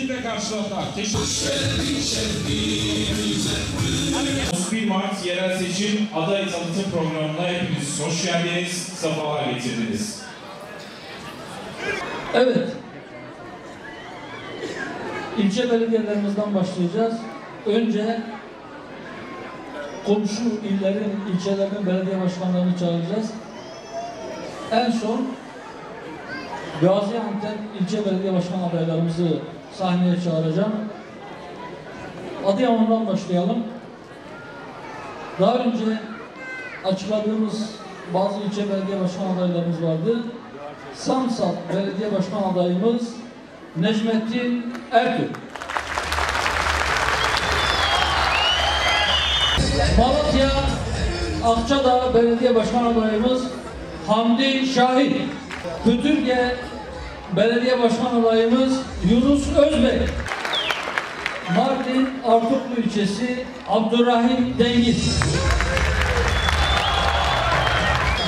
şekilde karşıladılar. Teşekkür 31 Mart yerel seçim aday tanıtım programına hepiniz hoş geldiniz, sefalar getirdiniz. Evet. İlçe belediyelerimizden başlayacağız. Önce komşu illerin, ilçelerin belediye başkanlarını çağıracağız. En son Gaziantep ilçe belediye başkan adaylarımızı sahneye çağıracağım. Adıyaman'dan başlayalım. Daha önce açıkladığımız bazı ilçe belediye başkan adaylarımız vardı. Samsat belediye başkan adayımız Necmettin Ertürk. Malatya Akçadağ belediye başkan adayımız Hamdi Şahin. Kütürge belediye başkan adayımız Yunus Özbek. Mardin Artuklu ilçesi Abdurrahim Dengiz.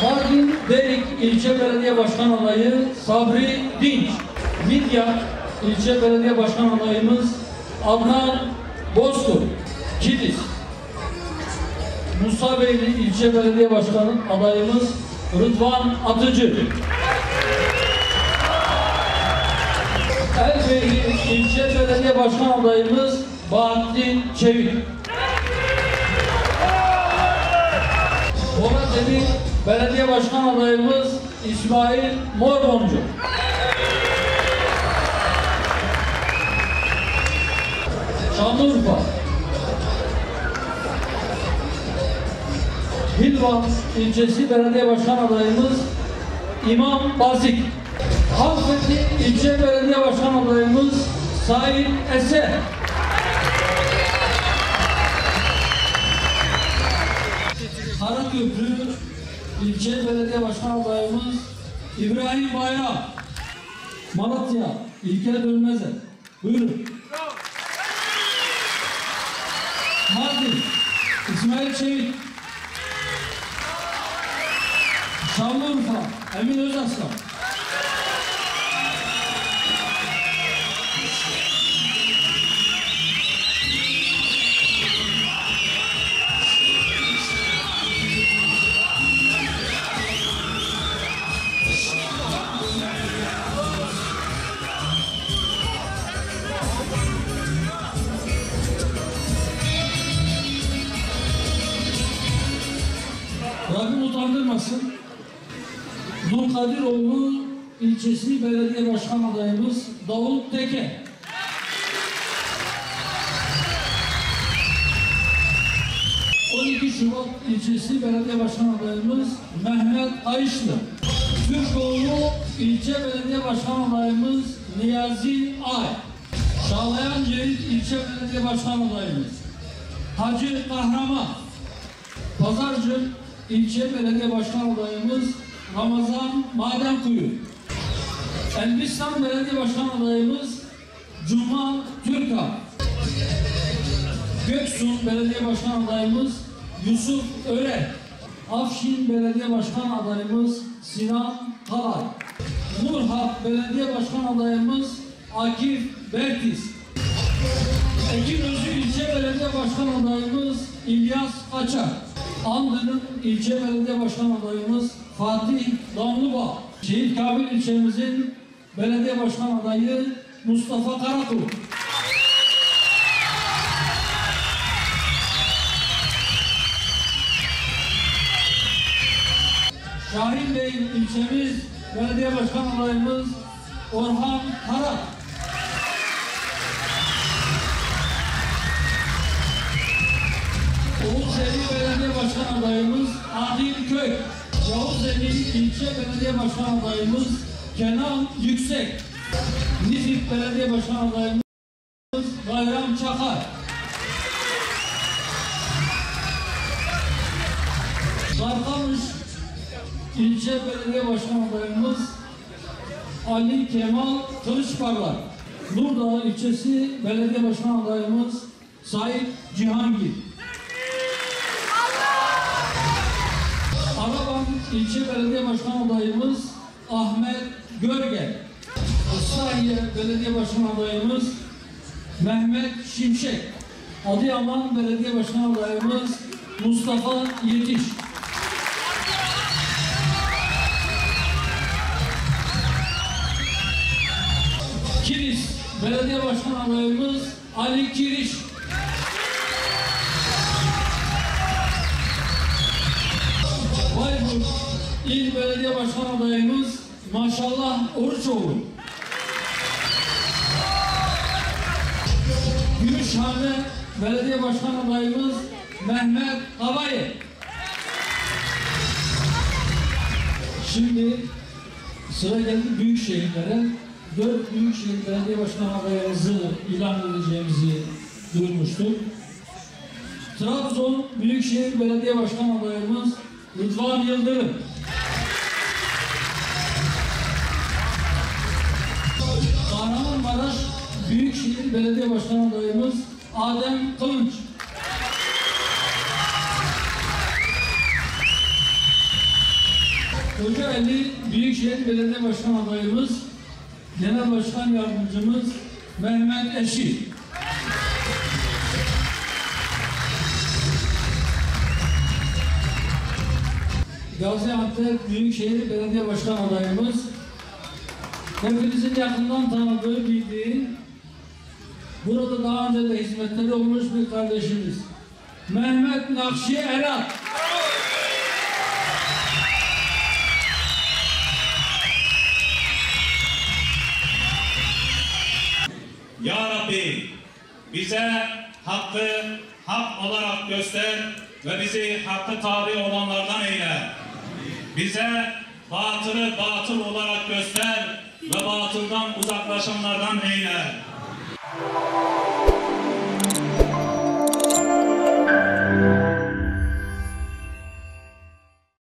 Mardin Derik ilçe belediye başkan adayı Sabri Dinç. Midyat ilçe belediye başkan adayımız Adnan Bozkurt. Kilis. Musabeyli ilçe belediye başkanı adayımız Rıdvan Atıcı. Elbeyli ilçe belediye başkan adayımız Bahattin Çevik. Bolateli belediye başkan adayımız İsmail Morboncu. Şanlıurfa Hilvan ilçesi belediye başkan adayımız İmam Bazik. Halfeti ilçe belediye başkan adayımız Said Eser. Karaköprü ilçe belediye başkan adayımız İbrahim Bayram. Malatya İlker Dönmezer. Buyurun. Mardin İsmail Çevik. Şanlıurfa Emin Özaslan. Rabbim utandırmasın. Dulkadiroğlu ilçesi belediye başkan adayımız Davut Teke. Şubat ilçesi belediye başkan adayımız Mehmet Ayışlı. Türkoğlu ilçe belediye başkan adayımız Niyazi Ay. Çağlayan Cerit ilçe belediye başkan adayımız Hacı Kahraman. Pazarcık ilçe belediye başkan adayımız Ramazan Madenkuyu. Elbistan belediye başkan adayımız Cuma Türkan. Göksun belediye başkan adayımız Yusuf Ören. Afşin belediye başkan adayımız Sinan Kalay. Nurhak belediye başkan adayımız Akif Bertiz. Ekinözü ilçe belediye başkan adayımız İlyas Kaçar. Andırın ilçe belediye başkan adayımız Fatih Damlıbağ. Şehit Kabil ilçemizin belediye başkan adayı Mustafa Karakul. Şahinbey ilçemiz belediye başkan adayımız Orhan Kara. Oğuzeli belediye başkan adayımız Adil Kök. Yavuzeli ilçe belediye başkan adayımız Kenan Yüksek. Nizip belediye başkan adayımız Bayram Çakar. Sarkamış ilçe belediye başkan adayımız Ali Kemal Kılıçparlar. Nurdağ ilçesi belediye başkan adayımız Said Cihangir. Araban ilçe belediye başkan adayımız Ahmet Görgel. Islahiye belediye başkan adayımız Mehmet Şimşek. Adıyaman Belediye Başkan adayımız Mustafa Yetiş. Kilis Belediye Başkan adayımız Ali Kiriş. Bayburt İl Belediye Başkan adayımız Maşallah Oruçoğlu. Gümüşhane Belediye Başkan adayımız Mehmet Havayı. Şimdi sıra geldi büyük şehirlere. 4 büyükşehir belediye başkan adayımızı ilan edeceğimizi duyurmuştuk. Trabzon Büyükşehir Belediye Başkan adayımız Rıdvan Yıldırım. Kahramanmaraş Büyükşehir Belediye Başkan adayımız Adem Kılınç. Kocaeli Büyükşehir Belediye Başkan adayımız Genel Başkan Yardımcımız Mehmet Eşi. Gaziantep Büyükşehir Belediye Başkan adayımız hepinizin yakından tanıdığı, bildiği, burada daha önce de hizmetleri olmuş bir kardeşimiz Mehmet Nakşi Erat. Ya Rabbi bize hakkı hak olarak göster ve bizi hakkı tabi olanlardan eyle. Bize batılı batıl olarak göster ve batıldan uzaklaşanlardan eyle.